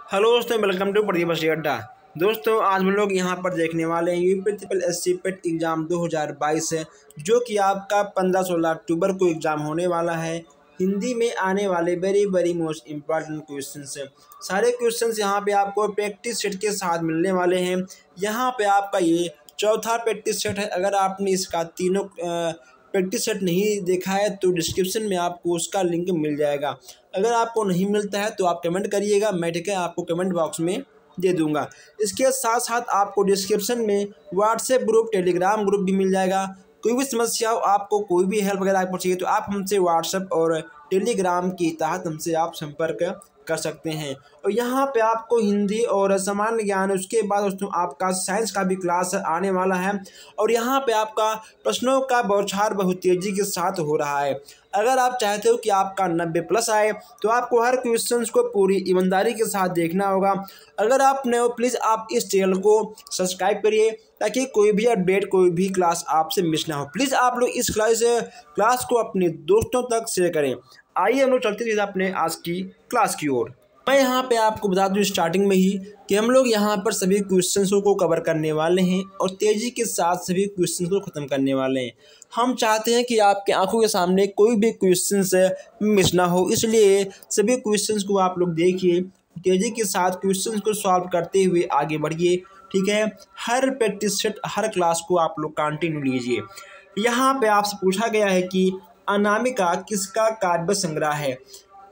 Hello दोस्तों, welcome to Pradeep अड्डा। दोस्तों आज हम लोग यहाँ पर देखने वाले हैं यूपी ट्रिपल एससी पेट एग्ज़ाम 2022 है, जो कि आपका 15-16 अक्टूबर को एग्ज़ाम होने वाला है। हिंदी में आने वाले वेरी मोस्ट इम्पॉर्टेंट क्वेश्चंस है। सारे क्वेश्चंस यहाँ पे आपको प्रैक्टिस सेट के साथ मिलने वाले हैं। यहाँ पे आपका ये चौथा प्रैक्टिस सेट है। अगर आपने इसका तीनों प्रैक्टिस सेट नहीं देखा है तो डिस्क्रिप्शन में आपको उसका लिंक मिल जाएगा। अगर आपको नहीं मिलता है तो आप कमेंट करिएगा, मैं ठीक है आपको कमेंट बॉक्स में दे दूंगा। इसके साथ साथ आपको डिस्क्रिप्शन में व्हाट्सएप ग्रुप, टेलीग्राम ग्रुप भी मिल जाएगा। कोई भी समस्या हो, आपको कोई भी हेल्प वगैरह आपको चाहिए तो आप हमसे व्हाट्सएप और टेलीग्राम के तहत हमसे आप संपर्क कर सकते हैं। और यहाँ पे आपको हिंदी और सामान्य ज्ञान, उसके बाद दोस्तों आपका साइंस का भी क्लास आने वाला है। और यहाँ पे आपका प्रश्नों का बौछार बहुत तेज़ी के साथ हो रहा है। अगर आप चाहते हो कि आपका 90+ आए तो आपको हर क्वेश्चन को पूरी ईमानदारी के साथ देखना होगा। अगर आप नए हो प्लीज़ आप इस चैनल को सब्सक्राइब करिए, ताकि कोई भी अपडेट, कोई भी क्लास आपसे मिस ना हो। प्लीज़ आप लोग इस क्लास को अपने दोस्तों तक शेयर करें। आइए हम लोग चलते हैं अपने आज की क्लास की ओर। मैं यहाँ पे आपको बता दूँ स्टार्टिंग में ही कि हम लोग यहाँ पर सभी क्वेश्चंस को कवर करने वाले हैं और तेज़ी के साथ सभी क्वेश्चंस को ख़त्म करने वाले हैं। हम चाहते हैं कि आपके आंखों के सामने कोई भी क्वेश्चंस मिस ना हो, इसलिए सभी क्वेश्चंस को आप लोग देखिए, तेज़ी के साथ क्वेश्चंस को सॉल्व करते हुए आगे बढ़िए। ठीक है, हर प्रैक्टिस सेट, हर क्लास को आप लोग कंटिन्यू लीजिए। यहाँ पे आपसे पूछा गया है कि अनामिका किसका काव्य संग्रह है?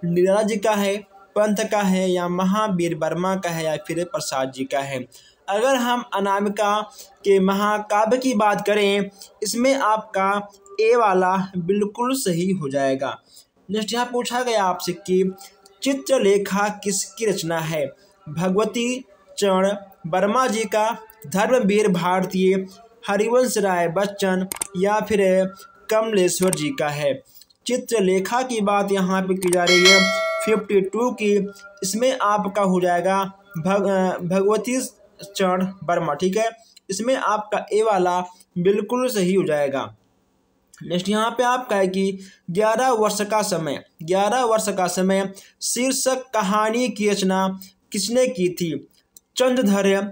निराला जी का है, पंत का है, या महावीर वर्मा का है, या फिर प्रसाद जी का है? अगर हम अनामिका के महाकाव्य की बात करें, इसमें आपका ए वाला बिल्कुल सही हो जाएगा। नेक्स्ट यहाँ पूछा गया आपसे कि चित्रलेखा किसकी रचना है? भगवती चरण वर्मा जी का, धर्मवीर भारतीय, हरिवंश राय बच्चन, या फिर कमलेश्वर जी का है? चित्रलेखा की बात यहाँ पे की जा रही है 52 की। इसमें आपका हो जाएगा भगवती चरण वर्मा। ठीक है, इसमें आपका ए वाला बिल्कुल सही हो जाएगा। नेक्स्ट यहाँ पे आपका है कि 11 वर्ष का समय शीर्षक कहानी की रचना किसने की थी? चंद्रधर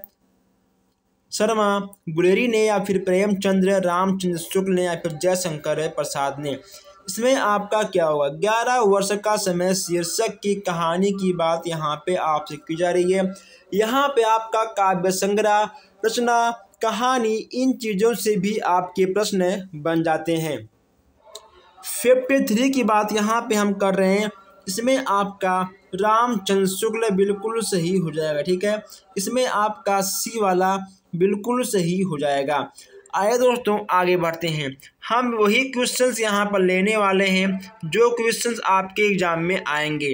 शर्मा गुलेरी ने, या फिर प्रेमचंद्र रामचंद्र शुक्ल ने, या फिर जयशंकर प्रसाद ने? इसमें आपका क्या होगा? 11 वर्ष का समय शीर्षक की कहानी की बात यहाँ पे आपसे की जा रही है। यहाँ पे आपका काव्य संग्रह, रचना, कहानी, इन चीज़ों से भी आपके प्रश्न बन जाते हैं। 53 की बात यहाँ पे हम कर रहे हैं, इसमें आपका रामचंद्र शुक्ल बिल्कुल सही हो जाएगा। ठीक है, इसमें आपका सी वाला बिल्कुल सही हो जाएगा। आइए दोस्तों आगे बढ़ते हैं। हम वही क्वेश्चंस यहाँ पर लेने वाले हैं जो क्वेश्चंस आपके एग्जाम में आएंगे।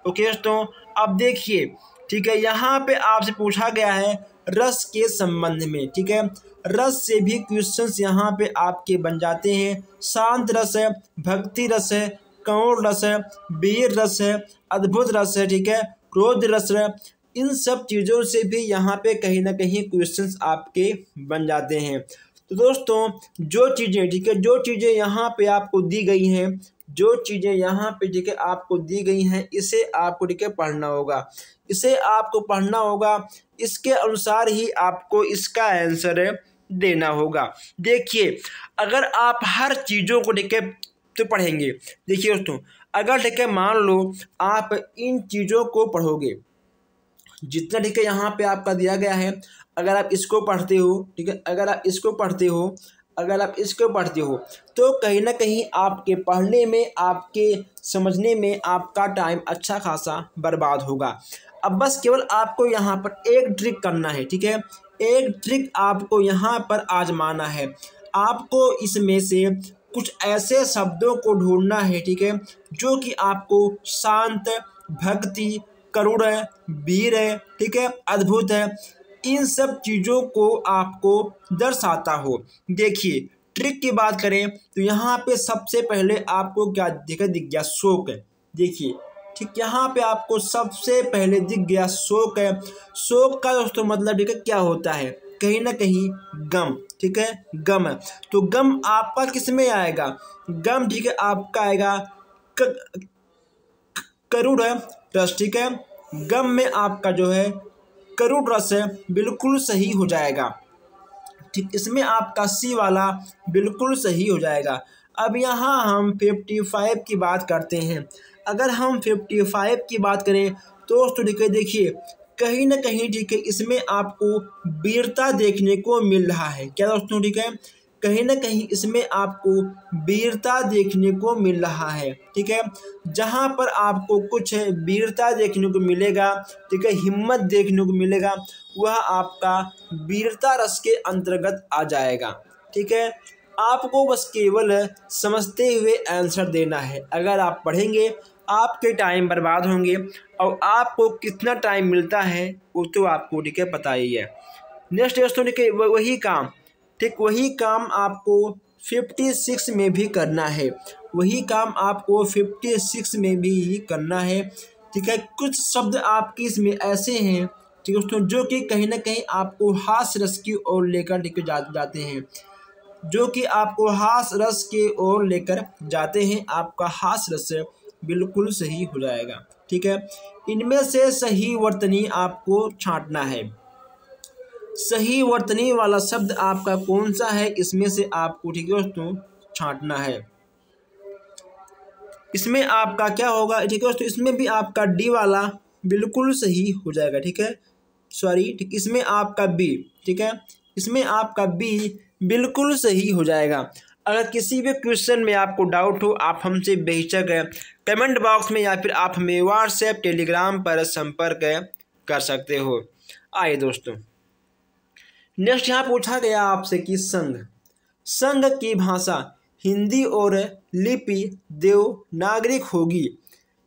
ओके दोस्तों, अब देखिए, ठीक है, यहाँ पे आपसे पूछा गया है रस के संबंध में। ठीक है, रस से भी क्वेश्चंस यहाँ पे आपके बन जाते हैं। शांत रस है, भक्ति रस है, करुण रस है, वीर रस है, अद्भुत रस है, ठीक है, क्रोध रस है। इन सब चीज़ों से भी यहाँ पे कहीं ना कहीं क्वेश्चंस आपके बन जाते हैं। तो दोस्तों जो चीज़ें, ठीक है, जो चीज़ें यहाँ पे आपको दी गई हैं, जो चीज़ें यहाँ पे, ठीक है, आपको दी गई हैं, इसे आपको, ठीक है, पढ़ना होगा। इसे आपको पढ़ना होगा, इसके अनुसार ही आपको इसका आंसर देना होगा। देखिए, अगर आप हर चीज़ों को, ठीक है, तो पढ़ेंगे। देखिए दोस्तों, अगर, ठीक है, मान लो आप इन चीज़ों को पढ़ोगे, जितना, ठीक है, यहाँ पे आपका दिया गया है, अगर आप इसको पढ़ते हो, ठीक है, अगर आप इसको पढ़ते हो, अगर आप इसको पढ़ते हो, तो कहीं ना कहीं आपके पढ़ने में, आपके समझने में आपका टाइम अच्छा खासा बर्बाद होगा। अब बस केवल आपको यहाँ पर एक ट्रिक करना है। ठीक है, एक ट्रिक आपको यहाँ पर आजमाना है। आपको इसमें से कुछ ऐसे शब्दों को ढूंढना है, ठीक है, जो कि आपको शांत, भक्ति, करुण है, वीर है, ठीक है, अद्भुत है, इन सब चीज़ों को आपको दर्शाता हो। देखिए, ट्रिक की बात करें तो यहाँ पे सबसे पहले आपको क्या दिख गया? शोक है। देखिए, ठीक, यहाँ पे आपको सबसे पहले दिख गया शोक है। शोक का दोस्तों मतलब, ठीक है, क्या होता है? कहीं ना कहीं गम। ठीक है, गम है। तो गम आपका किस में आएगा? गम, ठीक है, आपका आएगा करुण रस, ठीक है, गम में आपका जो है करुण रस बिल्कुल सही हो जाएगा। ठीक, इसमें आपका सी वाला बिल्कुल सही हो जाएगा। अब यहाँ हम 55 की बात करते हैं। अगर हम 55 की बात करें तो ठीक है, देखिए कहीं ना कहीं ठीक है इसमें आपको वीरता देखने को मिल रहा है। क्या दोस्तों, ठीक है, कहीं ना कहीं इसमें आपको वीरता देखने को मिल रहा है। ठीक है, जहाँ पर आपको कुछ वीरता देखने को मिलेगा, ठीक है, हिम्मत देखने को मिलेगा, वह आपका वीरता रस के अंतर्गत आ जाएगा। ठीक है, आपको बस केवल समझते हुए आंसर देना है। अगर आप पढ़ेंगे आपके टाइम बर्बाद होंगे, और आपको कितना टाइम मिलता है वो तो आपको ठीक है पता ही है। नेक्स्ट दोस्तों, ठीक है, वही काम, ठीक वही काम आपको 56 में भी करना है। वही काम आपको 56 में भी करना है। ठीक है, कुछ शब्द आपके इसमें ऐसे हैं, ठीक है दोस्तों, जो कि कहीं ना कहीं आपको हास्य रस की ओर लेकर जाते हैं, जो कि आपको हास्य रस के ओर लेकर जाते हैं। आपका हास्य रस बिल्कुल सही हो जाएगा। ठीक है, इनमें से सही वर्तनी आपको छांटना है। सही वर्तनी वाला शब्द आपका कौन सा है, इसमें से आपको ठीक है दोस्तों छांटना है। इसमें आपका क्या होगा, ठीक है दोस्तों, इसमें भी आपका डी वाला बिल्कुल सही हो जाएगा। ठीक है, सॉरी, ठीक, इसमें आपका बी, ठीक है, इसमें आपका बी बिल्कुल सही हो जाएगा। अगर किसी भी क्वेश्चन में आपको डाउट हो, आप हमसे बेहिचक कमेंट बॉक्स में या फिर आप हमें व्हाट्सएप टेलीग्राम पर संपर्क कर सकते हो। आइए दोस्तों, नेक्स्ट यहाँ पूछा गया आपसे कि संघ की भाषा हिंदी और लिपि देवनागरिक होगी।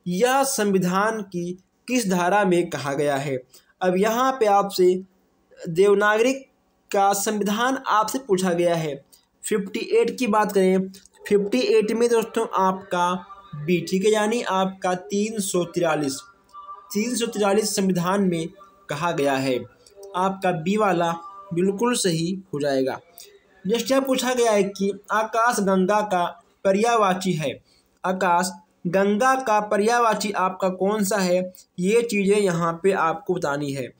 यह संविधान की किस धारा में कहा गया है। अब यहाँ पे आपसे देवनागरिक का संविधान आपसे पूछा गया है। 58 की बात करें, 58 में दोस्तों आपका बी, ठीक है, यानी आपका 343 संविधान में कहा गया है। आपका बी वाला बिल्कुल सही हो जाएगा। नेक्स्ट यहाँ पूछा गया है कि आकाश गंगा का पर्यायवाची है। आकाश गंगा का पर्यायवाची आपका कौन सा है, ये चीज़ें यहाँ पे आपको बतानी है।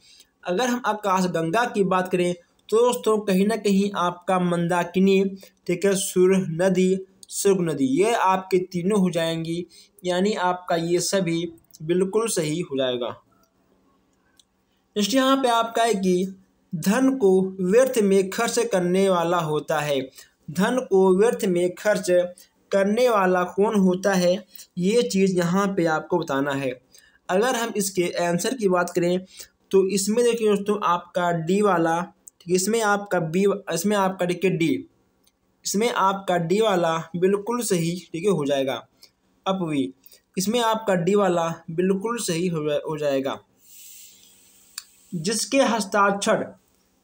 अगर हम आकाश गंगा की बात करें तो दोस्तों कहीं ना कहीं आपका मंदाकिनी, ठीक है, सुर नदी, सुर्ग नदी, ये आपके तीनों हो जाएंगी, यानी आपका ये सभी बिल्कुल सही हो जाएगा। नेक्स्ट यहाँ पे आपका है कि धन को व्यर्थ में खर्च करने वाला होता है। धन को व्यर्थ में खर्च करने वाला कौन होता है, ये चीज़ यहाँ पे आपको बताना है। अगर हम इसके आंसर की बात करें तो इसमें देखिए दोस्तों आपका डी वाला, ठीक, इसमें आपका बी, इसमें आपका देखिए डी, इसमें आपका डी वाला बिल्कुल सही, ठीक है, हो जाएगा। अब भी इसमें आपका डी वाला बिल्कुल सही हो जाएगा। जिसके हस्ताक्षर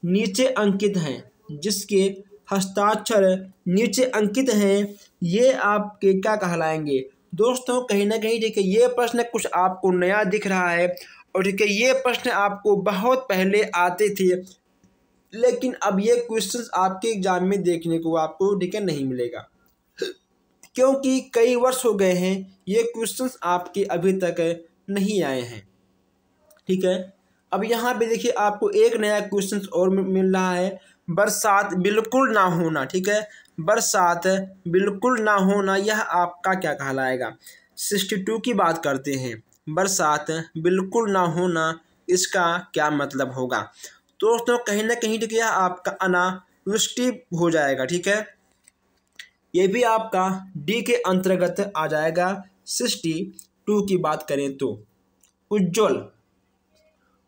नीचे अंकित हैं, जिसके हस्ताक्षर नीचे अंकित हैं, ये आपके क्या कहलाएंगे दोस्तों। कहीं ना कहीं ठीक है ये प्रश्न कुछ आपको नया दिख रहा है, और ठीक है ये प्रश्न आपको बहुत पहले आते थे, लेकिन अब ये क्वेश्चंस आपके एग्जाम में देखने को आपको ठीक है नहीं मिलेगा, क्योंकि कई वर्ष हो गए हैं ये क्वेश्चंस आपके अभी तक नहीं आए हैं। ठीक है, अब यहाँ पे देखिए आपको एक नया क्वेश्चन और मिल रहा है, बरसात बिल्कुल ना होना। ठीक है, बरसात बिल्कुल ना होना, यह आपका क्या कहलाएगा। 62 की बात करते हैं, बरसात बिल्कुल ना होना, इसका क्या मतलब होगा दोस्तों। कहीं ना कहीं ठीक है यह आपका अनावृष्टि हो जाएगा। ठीक है, ये भी आपका डी के अंतर्गत आ जाएगा। 62 की बात करें तो उज्ज्वल,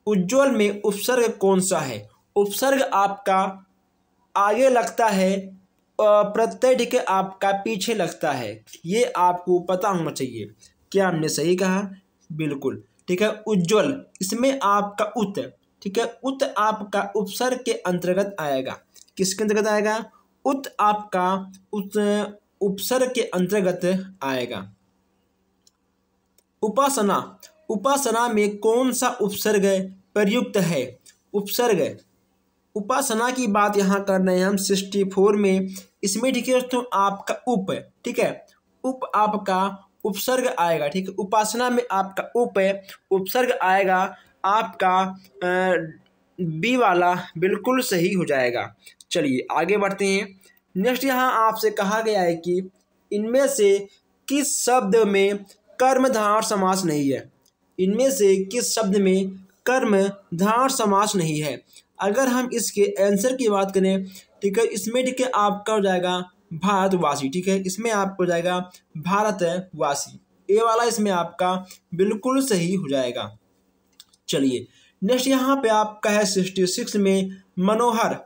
उज्ज्वल में उपसर्ग कौन सा है। उपसर्ग आपका आगे लगता है, प्रत्यय ठीक है आपका पीछे लगता है, ये आपको पता होना चाहिए। क्या हमने सही कहा, बिल्कुल ठीक है। उज्ज्वल, इसमें आपका उत, ठीक है, उत आपका उपसर्ग के अंतर्गत आएगा। किसके अंतर्गत आएगा, उत आपका उत उपसर्ग के अंतर्गत आएगा। उपासना, उपासना में कौन सा उपसर्ग प्रयुक्त है। उपसर्ग, उपासना की बात यहाँ कर रहे हैं हम 64 में। इसमें ठीक है दोस्तों आपका उप, ठीक है, उप आपका उपसर्ग आएगा, ठीक है। उपासना में आपका उप है, उपसर्ग आएगा आपका बी वाला, बिल्कुल सही हो जाएगा। चलिए आगे बढ़ते हैं। नेक्स्ट यहाँ आपसे कहा गया है कि इनमें से किस शब्द में कर्मधारय समास नहीं है। इनमें से किस शब्द में कर्मधारय समास नहीं है। अगर हम इसके आंसर की बात करें, ठीक है, इसमें ठीक है आपका हो जाएगा भारतवासी, ठीक है, इसमें आपको हो जाएगा भारतवासी, ए वाला इसमें आपका बिल्कुल सही हो जाएगा। चलिए नेक्स्ट यहाँ पे आपका है 66 में मनोहर।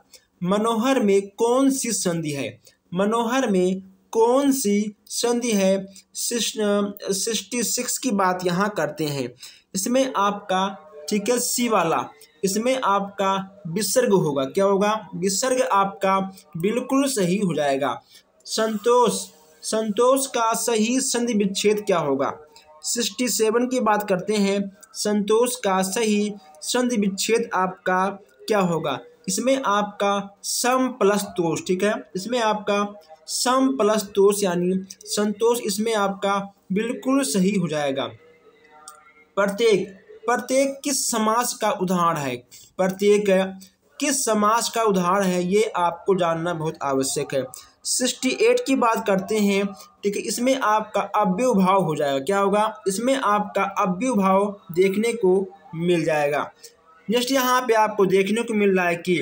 मनोहर में कौन सी संधि है। मनोहर में कौन सी संधि है। 66 की बात यहाँ करते हैं। इसमें आपका ठीक है सी वाला, इसमें आपका विसर्ग होगा। क्या होगा, विसर्ग आपका बिल्कुल सही हो जाएगा। संतोष, संतोष का सही संधि विच्छेद क्या होगा। 67 की बात करते हैं। संतोष का सही संधि विच्छेद आपका क्या होगा। इसमें आपका सम प्लस तोष, ठीक है, इसमें आपका सम प्लस तोष यानी संतोष, इसमें आपका बिल्कुल सही हो जाएगा। प्रत्येक, प्रत्येक किस समास का उदाहरण है। प्रत्येक किस समास का उदाहरण है, ये आपको जानना बहुत आवश्यक है। 68 की बात करते हैं, ठीक है, इसमें आपका अव्ययभाव हो जाएगा। क्या होगा, इसमें आपका अव्ययभाव देखने को मिल जाएगा। नेक्स्ट यहाँ पे आपको देखने को मिल रहा है कि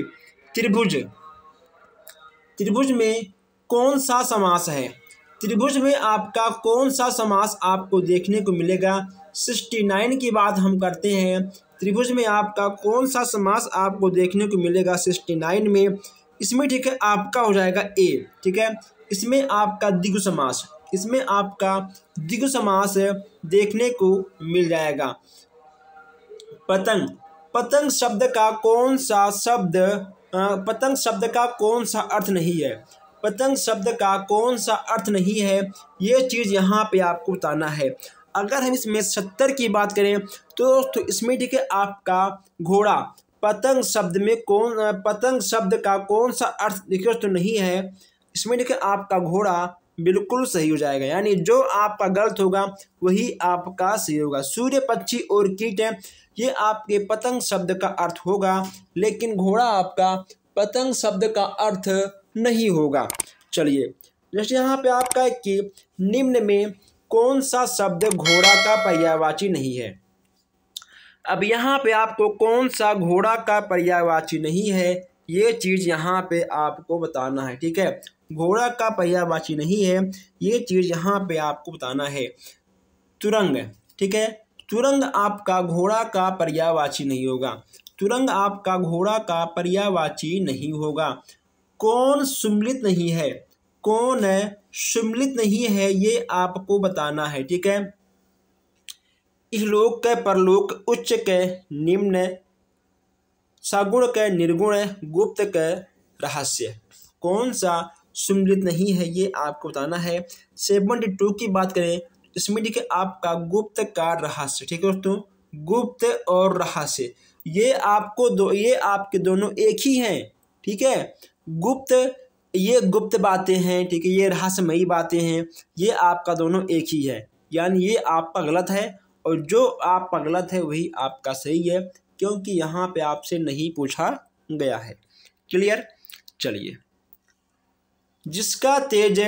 त्रिभुज, त्रिभुज में कौन सा समास है। त्रिभुज में आपका कौन सा समास आपको देखने को मिलेगा। 69 की बात हम करते हैं। त्रिभुज में आपका कौन सा समास आपको देखने को मिलेगा 69 में। इसमें ठीक है आपका हो जाएगा ए, ठीक है, इसमें आपका द्विगु समास, इसमें आपका द्विगु समास देखने को मिल जाएगा। पतंग, पतंग शब्द का कौन सा शब्द, पतंग शब्द का कौन सा अर्थ नहीं है। पतंग शब्द का कौन सा अर्थ नहीं है, ये चीज़ यहाँ पे आपको बताना है। अगर हम इसमें 70 की बात करें तो इसमें ठीक है आपका घोड़ा। पतंग शब्द में कौन, पतंग शब्द का कौन सा अर्थ देखिए तो नहीं है, इसमें देखिए आपका घोड़ा बिल्कुल सही हो जाएगा। यानी जो आपका गलत होगा वही आपका सही होगा। सूर्य, पक्षी और कीट है, ये आपके पतंग शब्द का अर्थ होगा, लेकिन घोड़ा आपका पतंग शब्द का अर्थ नहीं होगा। चलिए जैसे यहाँ पे आपका है कि निम्न में कौन सा शब्द घोड़ा का पर्यायवाची नहीं है। अब यहाँ पे आपको कौन सा घोड़ा का पर्यायवाची नहीं है, ये चीज़ यहाँ पे आपको बताना है, ठीक है। घोड़ा का पर्यायवाची नहीं है, ये चीज़ यहाँ पे आपको बताना है। तुरंग, ठीक है, तुरंग आपका घोड़ा का पर्यायवाची नहीं होगा। तुरंग आपका घोड़ा का पर्यायवाची नहीं होगा। कौन सम्मिलित नहीं है, कौन सम्मिलित नहीं है, ये आपको बताना है, ठीक है। इहलोक के परलोक, उच्च के निम्न, सगुण के निर्गुण, गुप्त के रहस्य, कौन सा सम्मिलित नहीं है ये आपको बताना है। 72 की बात करें, इसमें ठीक है आपका गुप्त का रहस्य, ठीक है दोस्तों, गुप्त और रहस्य ये आपको ये आपके दोनों एक ही हैं, ठीक है। गुप्त, ये गुप्त बातें हैं, ठीक है, ये रहस्यमयी बातें हैं, ये आपका दोनों एक ही है। यानी ये आपका गलत है और जो आपका गलत है वही आपका सही है, क्योंकि यहाँ पे आपसे नहीं पूछा गया है। क्लियर। चलिए, जिसका तेज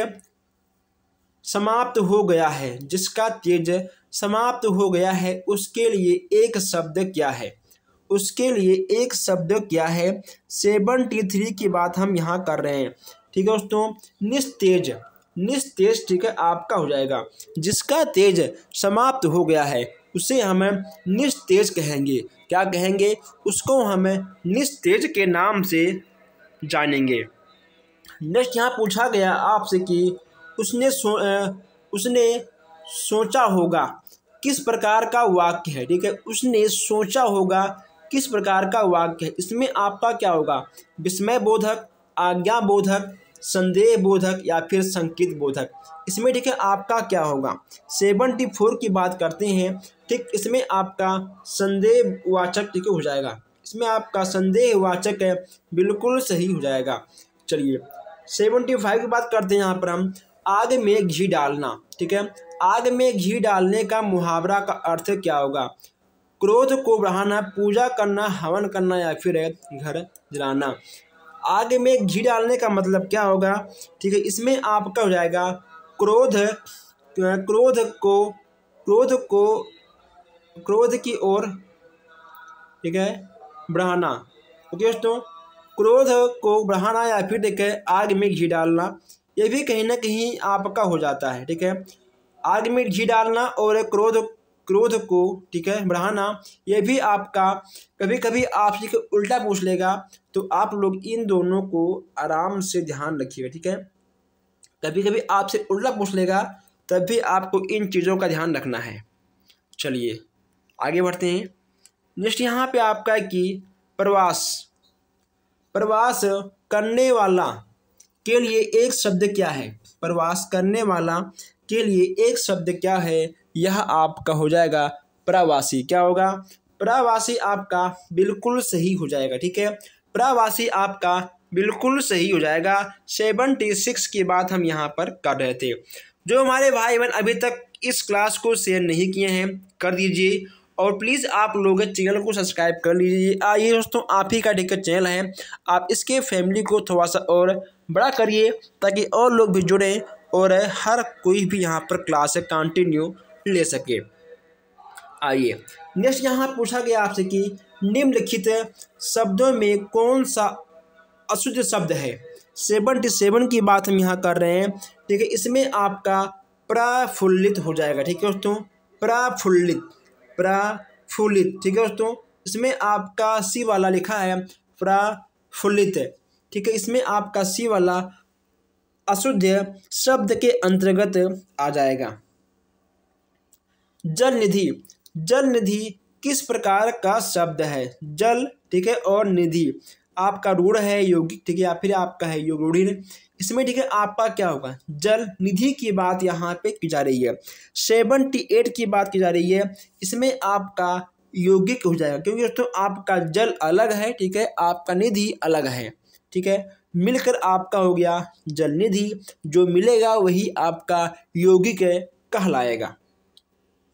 समाप्त हो गया है, जिसका तेज समाप्त हो गया है उसके लिए एक शब्द क्या है, उसके लिए एक शब्द क्या है। 73 की बात हम यहाँ कर रहे हैं, ठीक है दोस्तों। निस्तेज, निस्तेज ठीक है आपका हो जाएगा। जिसका तेज समाप्त हो गया है उसे हम निस्तेज कहेंगे। क्या कहेंगे, उसको हम निस्तेज के नाम से जानेंगे। नेक्स्ट यहाँ पूछा गया आपसे कि उसने सोचा होगा किस प्रकार का वाक्य है, ठीक है। उसने सोचा होगा किस प्रकार का वाक्य है। इसमें आपका क्या होगा, विस्मय बोधक, आज्ञा बोधक, संदेह बोधक या फिर संकेत बोधक। इसमें ठीक है आपका क्या होगा। 74 की बात करते हैं, ठीक, इसमें आपका संदेहवाचक ठीक हो जाएगा। इसमें आपका संदेहवाचक है, बिल्कुल सही हो जाएगा। चलिए 75 की बात करते हैं यहाँ पर हम। आग में घी डालना, ठीक है। आग में घी डालने का मुहावरा का अर्थ क्या होगा? क्रोध को बढ़ाना, पूजा करना, हवन करना या फिर घर जलाना। आग में घी डालने का मतलब क्या होगा? ठीक है, इसमें आपका हो जाएगा क्रोध, क्रोध को क्रोध को क्रोध की ओर, ठीक है, बढ़ाना। ओके दोस्तों, क्रोध को बढ़ाना या फिर ठीक है आग में घी डालना, ये भी कहीं ना कहीं आपका हो जाता है, ठीक है। आग में घी डालना और क्रोध क्रोध को, ठीक है, बढ़ाना, ये भी आपका कभी कभी आपसे के उल्टा पूछ लेगा, तो आप लोग इन दोनों को आराम से ध्यान रखिएगा, ठीक है। कभी कभी आपसे उल्टा पूछ लेगा, तब भी आपको इन चीज़ों का ध्यान रखना है। चलिए आगे बढ़ते हैं। नेक्स्ट यहाँ पे आपका है कि प्रवास, प्रवास करने वाला के लिए एक शब्द क्या है? प्रवास करने वाला के लिए एक शब्द क्या है? यह आपका हो जाएगा प्रवासी। क्या होगा? प्रवासी आपका बिल्कुल सही हो जाएगा, ठीक है। प्रवासी आपका बिल्कुल सही हो जाएगा। 76 की बात हम यहाँ पर कर रहे थे। जो हमारे भाई बहन अभी तक इस क्लास को शेयर नहीं किए हैं, कर दीजिए और प्लीज़ आप लोग चैनल को सब्सक्राइब कर लीजिए। ये दोस्तों आप ही का ठीक चैनल है, आप इसके फैमिली को थोड़ा सा और बड़ा करिए ताकि और लोग भी जुड़ें और हर कोई भी यहाँ पर क्लास कंटिन्यू ले सके। आइए नेक्स्ट यहाँ पूछा गया आपसे कि निम्नलिखित शब्दों में कौन सा अशुद्ध शब्द है? 77 की बात हम यहाँ कर रहे हैं, ठीक है। इसमें आपका प्रफुल्लित हो जाएगा, ठीक है दोस्तों, प्रफुल्लित, प्रफुल्लित, ठीक है दोस्तों। इसमें आपका सी वाला लिखा है प्रफुल्लित, ठीक है। इसमें आपका सी वाला अशुद्ध शब्द के अंतर्गत आ जाएगा। जल निधि, जल निधि किस प्रकार का शब्द है? जल, ठीक है, और निधि आपका रूढ़ है यौगिक, ठीक है, या फिर आपका है योग रूढ़ि। इसमें ठीक है आपका क्या होगा? जल निधि की बात यहाँ पे की जा रही है। 78 की बात की जा रही है, इसमें आपका यौगिक हो जाएगा, क्योंकि दोस्तों आपका जल अलग है, ठीक है, आपका निधि अलग है, ठीक है। मिलकर आपका हो गया जल निधि, जो मिलेगा वही आपका यौगिक कहलाएगा।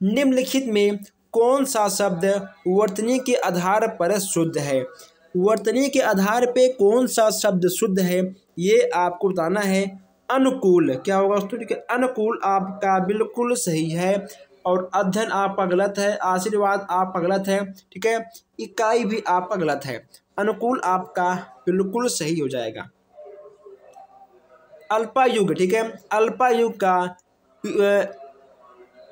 निम्नलिखित में कौन सा शब्द वर्तनी के आधार पर शुद्ध है? वर्तनी के आधार पे कौन सा शब्द शुद्ध है, ये आपको बताना है। अनुकूल, क्या होगा दोस्तों? ठीक है, अनुकूल आपका बिल्कुल सही है और अध्ययन आपका गलत है, आशीर्वाद आपका गलत है, ठीक है, इकाई भी आपका गलत है। अनुकूल आपका बिल्कुल सही हो जाएगा। अल्पायुग, ठीक है, अल्पायुग का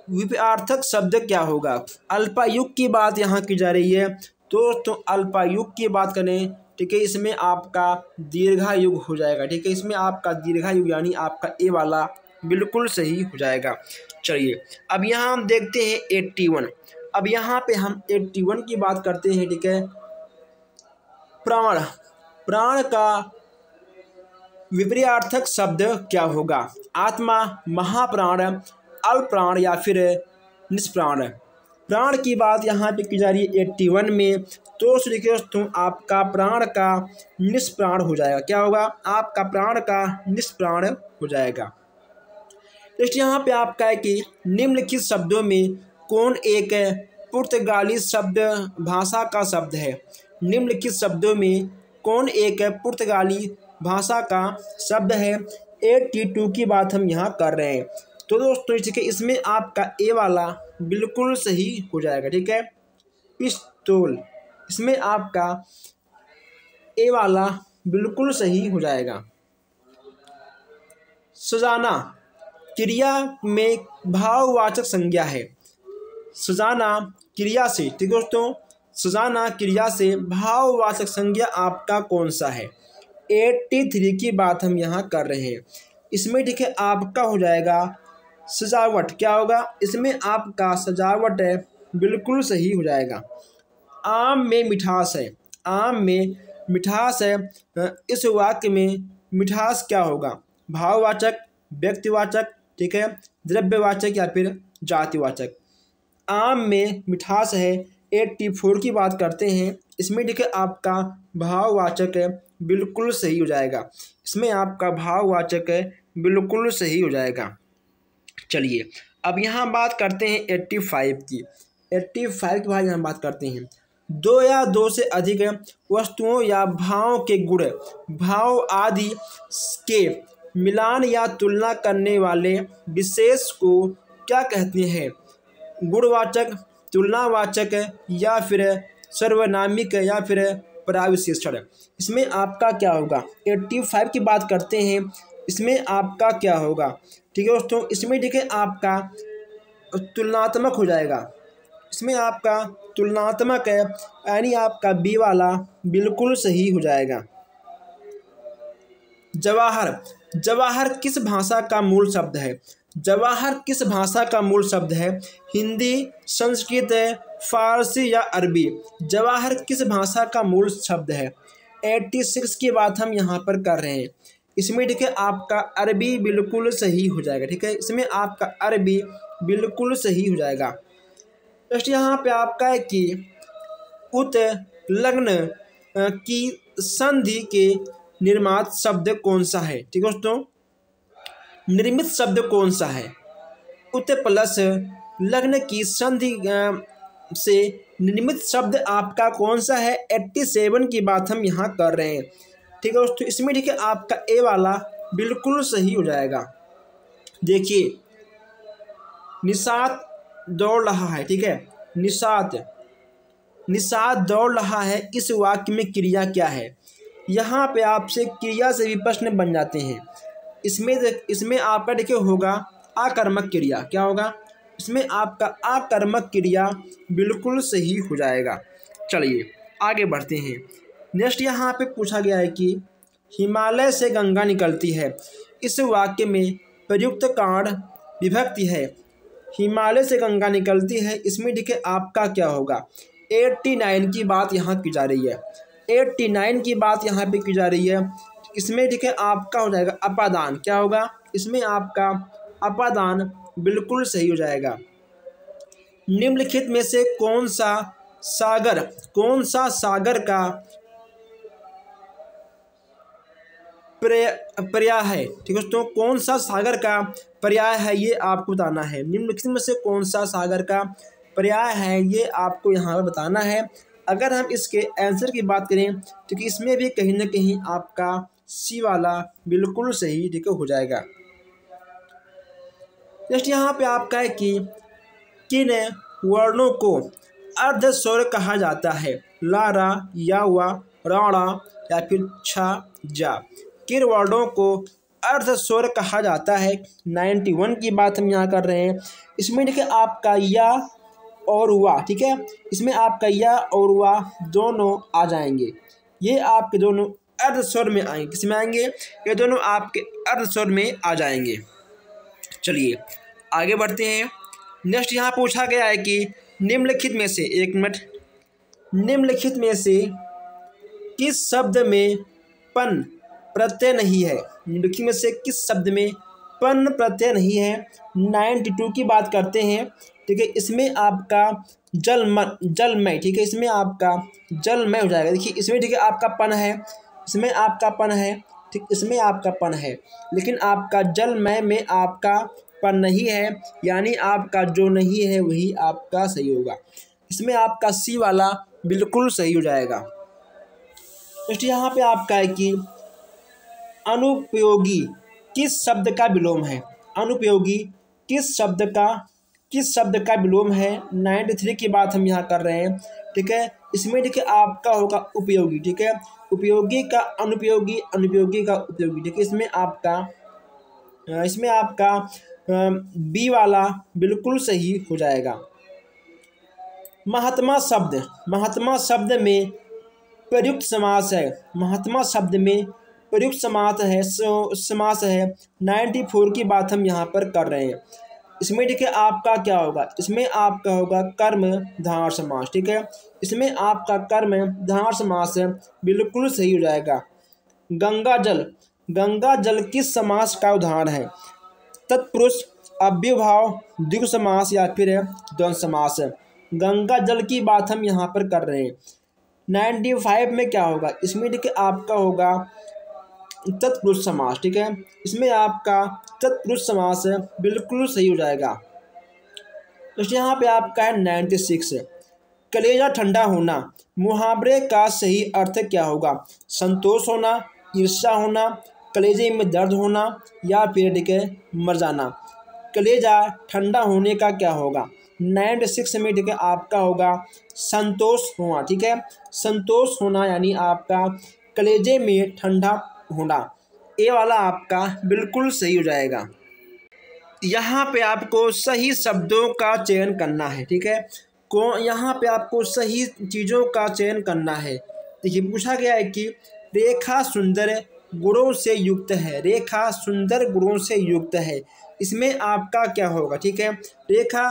विपरीतार्थक शब्द क्या होगा? अल्पायुग की बात यहाँ की जा रही है, तो अल्पायुग की बात करें, ठीक है, इसमें आपका दीर्घायुग हो जाएगा, ठीक है। इसमें आपका दीर्घायुग यानी आपका ए वाला बिल्कुल सही हो जाएगा। चलिए अब यहाँ हम देखते हैं 81। अब यहाँ पे हम 81 की बात करते हैं, ठीक है। प्राण, प्राण का विपरीतार्थक शब्द क्या होगा? आत्मा, महाप्राण, अल्पप्राण या फिर निष्प्राण। प्राण की बात यहाँ पे की जा रही है 81 में, तो दोस्तों आपका प्राण का निष्प्राण हो जाएगा। क्या होगा? आपका प्राण का निष्प्राण हो जाएगा। नेक्स्ट यहाँ पे आपका है कि निम्नलिखित शब्दों में कौन एक पुर्तगाली शब्द भाषा का शब्द है? निम्नलिखित शब्दों में कौन एक पुर्तगाली भाषा का शब्द है? 82 की बात हम यहाँ कर रहे हैं, तो दोस्तों ठीक है, इसमें आपका ए वाला बिल्कुल सही हो जाएगा, ठीक है। पिस्तौल, इसमें आपका ए वाला बिल्कुल सही हो जाएगा। सजाना क्रिया में भाववाचक संज्ञा है। सजाना क्रिया से, ठीक है दोस्तों, सजाना क्रिया से भाववाचक संज्ञा आपका कौन सा है? 83 की बात हम यहाँ कर रहे हैं। इसमें ठीक है आपका हो जाएगा सजावट। क्या होगा? इसमें आपका सजावट है बिल्कुल सही हो जाएगा। आम में मिठास है, आम में मिठास है, इस वाक्य में मिठास क्या होगा? भाववाचक, व्यक्तिवाचक, ठीक है, द्रव्यवाचक या फिर जातिवाचक। आम में मिठास है 84 की बात करते हैं, इसमें ठीक है आपका भाववाचक है बिल्कुल सही हो जाएगा। इसमें आपका भाववाचक है बिल्कुल सही हो जाएगा। चलिए अब यहाँ बात करते हैं 85 की। 85 के बाद यहाँ बात करते हैं, दो या दो से अधिक वस्तुओं या भावों के गुण, भाव आदि के मिलान या तुलना करने वाले विशेष को क्या कहते हैं? गुणवाचक, तुलनावाचक या फिर सर्वनामिक या फिर पराविशेषण। इसमें आपका क्या होगा? 85 की बात करते हैं, इसमें आपका क्या होगा? ठीक है दोस्तों, इसमें देखिए आपका तुलनात्मक हो जाएगा। इसमें आपका तुलनात्मक है, यानी आपका बी वाला बिल्कुल सही हो जाएगा। जवाहर, जवाहर किस भाषा का मूल शब्द है? जवाहर किस भाषा का मूल शब्द है? हिंदी, संस्कृत, फारसी या अरबी? जवाहर किस भाषा का मूल शब्द है? 86 की बात हम यहाँ पर कर रहे हैं। इसमें देखिए आपका अरबी बिल्कुल सही हो जाएगा। ठीक है, इसमें आपका अरबी बिल्कुल सही हो जाएगा। नेक्स्ट यहाँ पे आपका है कि उत्लग्न की संधि के निर्मात शब्द कौन सा है? ठीक है दोस्तों, निर्मित शब्द कौन सा है? उत प्लस लग्न की संधि से निर्मित शब्द आपका कौन सा है? 87 की बात हम यहाँ कर रहे हैं। ठीक है दोस्तों, इसमें ठीक है आपका ए वाला बिल्कुल सही हो जाएगा। देखिए निषाद दौड़ रहा है। ठीक है, निषाद दौड़ रहा है, इस वाक्य में क्रिया क्या है? यहाँ पे आपसे क्रिया से भी प्रश्न बन जाते हैं। इसमें आपका देखिए होगा आकर्मक क्रिया। क्या होगा? इसमें आपका आकर्मक क्रिया बिल्कुल सही हो जाएगा। चलिए आगे बढ़ते हैं। नेक्स्ट यहाँ पे पूछा गया है कि हिमालय से गंगा निकलती है, इस वाक्य में प्रयुक्त कारण विभक्ति है। हिमालय से गंगा निकलती है, इसमें देखिए आपका क्या होगा? 89 की बात यहाँ की जा रही है। 89 की बात यहाँ पे की जा रही है। इसमें देखिए आपका हो जाएगा अपादान। क्या होगा? इसमें आपका अपादान बिल्कुल सही हो जाएगा। निम्नलिखित में से कौन सा सागर का पर्याय है? ठीक है दोस्तों, कौन सा सागर का पर्याय है ये आपको बताना है। निम्नलिखित में से कौन सा सागर का पर्याय है ये आपको यहाँ पर बताना है। अगर हम इसके आंसर की बात करें तो कि इसमें भी कहीं ना कहीं आपका सी वाला बिल्कुल सही ठीक हो जाएगा। नेक्स्ट यहाँ पे आपका है कि किन वर्णों को अर्ध स्वर कहा जाता है? ला, रा, या, वा, राणा या फिर छा, जा। किन वर्णों को अर्ध स्वर कहा जाता है? 91 की बात हम यहाँ कर रहे हैं। इसमें देखिए आपका या और वा। ठीक है, इसमें आपका या और वा दोनों आ जाएंगे। ये आपके दोनों अर्ध स्वर में आएंगे। किस में आएंगे? ये दोनों आपके अर्ध स्वर में आ जाएंगे। चलिए आगे बढ़ते हैं। नेक्स्ट यहाँ पूछा गया है कि निम्नलिखित में से, एक मिनट, निम्नलिखित में से किस शब्द में पन प्रत्यय नहीं है? निम्नलिखित में से किस शब्द में पन प्रत्यय नहीं है? 92 की बात करते हैं। ठीक है, इसमें आपका जलमय। ठीक है, इसमें आपका जलमय हो जाएगा। देखिए इसमें ठीक है आपका पन है, इसमें आपका पन है। ठीक, इसमें आपका पन है, लेकिन आपका जलमय में आपका पन नहीं है, यानी आपका जो नहीं है वही आपका सही होगा। इसमें आपका सी वाला बिल्कुल सही हो जाएगा। नेक्स्ट यहाँ पे आपका है कि अनुपयोगी किस शब्द का विलोम है? अनुपयोगी किस शब्द का विलोम है? 93 की बात हम यहाँ कर रहे हैं। ठीक है, इसमें देखिए आपका होगा उपयोगी। ठीक है, उपयोगी का अनुपयोगी, अनुपयोगी का उपयोगी। ठीक है, इसमें आपका बी वाला बिल्कुल सही हो जाएगा। महात्मा शब्द में प्रयुक्त समास है। महात्मा शब्द में प्रयुक्त समास है। 94 की बात हम यहाँ पर कर रहे हैं। इसमें देखिए आपका क्या होगा? इसमें आपका होगा कर्मधारय समास। ठीक है, इसमें आपका कर्मधारय समास बिल्कुल सही हो जाएगा। गंगा जल किस समास का उदाहरण है? तत्पुरुष, अव्ययभाव, द्विगु समास या फिर द्वंद्व समास। गंगा जल की बात हम यहाँ पर कर रहे हैं। 95 में क्या होगा? इसमें देखिए आपका होगा तत्पुरुष समास, ठीक है। इसमें आपका तत्पुरुष समास बिल्कुल सही हो जाएगा। तो यहाँ पे आपका है 96, कलेजा ठंडा होना, मुहावरे का सही अर्थ क्या होगा? संतोष होना, ईर्ष्या होना, कलेजे में दर्द होना या फिर ठीक है मर जाना। कलेजा ठंडा होने का क्या होगा? 96 में ठीक है आपका होगा संतोष होना, ठीक है। संतोष होना यानी आपका कलेजे में ठंडा होना, ये वाला आपका बिल्कुल सही हो जाएगा। यहाँ पे आपको सही शब्दों का चयन करना है, ठीक है। यहाँ पे आपको सही चीज़ों का चयन करना है। देखिए पूछा गया है कि रेखा सुंदर गुणों से युक्त है, रेखा सुंदर गुणों से युक्त है, इसमें आपका क्या होगा? ठीक है, रेखा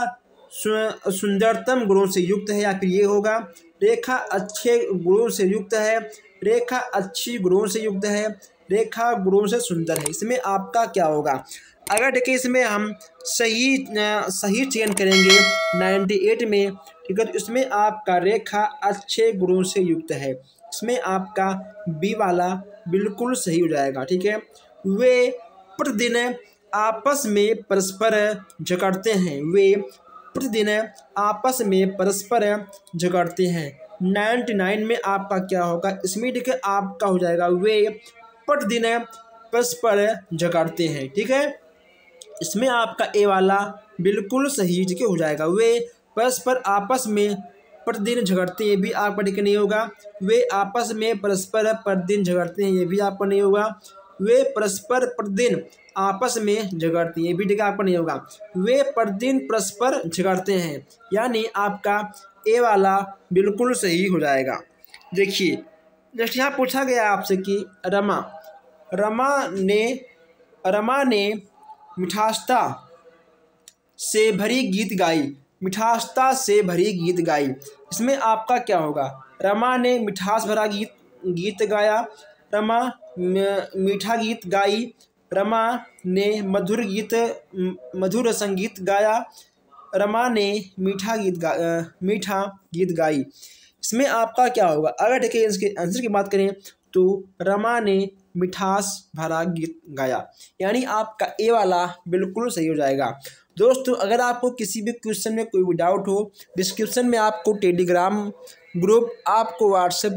सुंदरतम गुणों से युक्त है, या फिर ये होगा रेखा अच्छे गुणों से युक्त है, रेखा अच्छी गुणों से युक्त है, रेखा गुणों से सुंदर है, इसमें आपका क्या होगा? अगर देखिए इसमें हम सही चयन करेंगे 98 में, ठीक है, तो इसमें आपका रेखा अच्छे गुणों से युक्त है, इसमें आपका बी वाला बिल्कुल सही हो जाएगा, ठीक है। वे प्रतिदिन आपस में परस्पर झगड़ते हैं, वे प्रतिदिन आपस में परस्पर झगड़ते हैं। 99 में आपका क्या होगा? इसमें ठीक है आपका हो जाएगा वे प्रतिदिन परस्पर झगड़ते हैं, ठीक है। इसमें आपका ए वाला बिल्कुल सही ठीक हो जाएगा। वे परस्पर आपस में प्रतिदिन झगड़ते हैं, ये भी आपका ठीक नहीं होगा। वे आपस में परस्पर प्रतिदिन झगड़ते हैं, ये भी आपका नहीं होगा। वे परस्पर प्रतिदिन आपस में झगड़ते हैं, ये भी ठीक आपका नहीं होगा। वे प्रतिदिन परस्पर झगड़ते हैं, यानी आपका ए वाला बिल्कुल सही हो जाएगा। देखिए नेक्स्ट यहाँ पूछा गया आपसे कि रमा ने मिठासता से भरी गीत गाई, मिठासता से भरी गीत गाई, इसमें आपका क्या होगा? रमा ने मिठास भरा गीत गाया, रमा मीठा गीत गाई, रमा ने मधुर संगीत गाया, रमा ने मीठा गीत गाई, इसमें आपका क्या होगा? अगर देखिए इसके आंसर की बात करें तो रमा ने मिठास भरा गीत गाया, यानी आपका ए वाला बिल्कुल सही हो जाएगा। दोस्तों अगर आपको किसी भी क्वेश्चन में कोई भी डाउट हो, डिस्क्रिप्शन में आपको टेलीग्राम ग्रुप, आपको व्हाट्सएप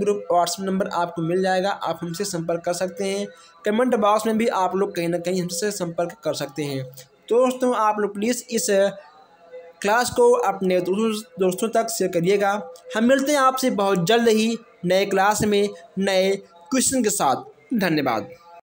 नंबर आपको मिल जाएगा, आप हमसे संपर्क कर सकते हैं। कमेंट बॉक्स में भी आप लोग कहीं ना कहीं हमसे संपर्क कर सकते हैं। दोस्तों आप लोग प्लीज़ इस क्लास को अपने दोस्तों तक शेयर करिएगा। हम मिलते हैं आपसे बहुत जल्द ही नए क्लास में नए क्वेश्चन के साथ। धन्यवाद।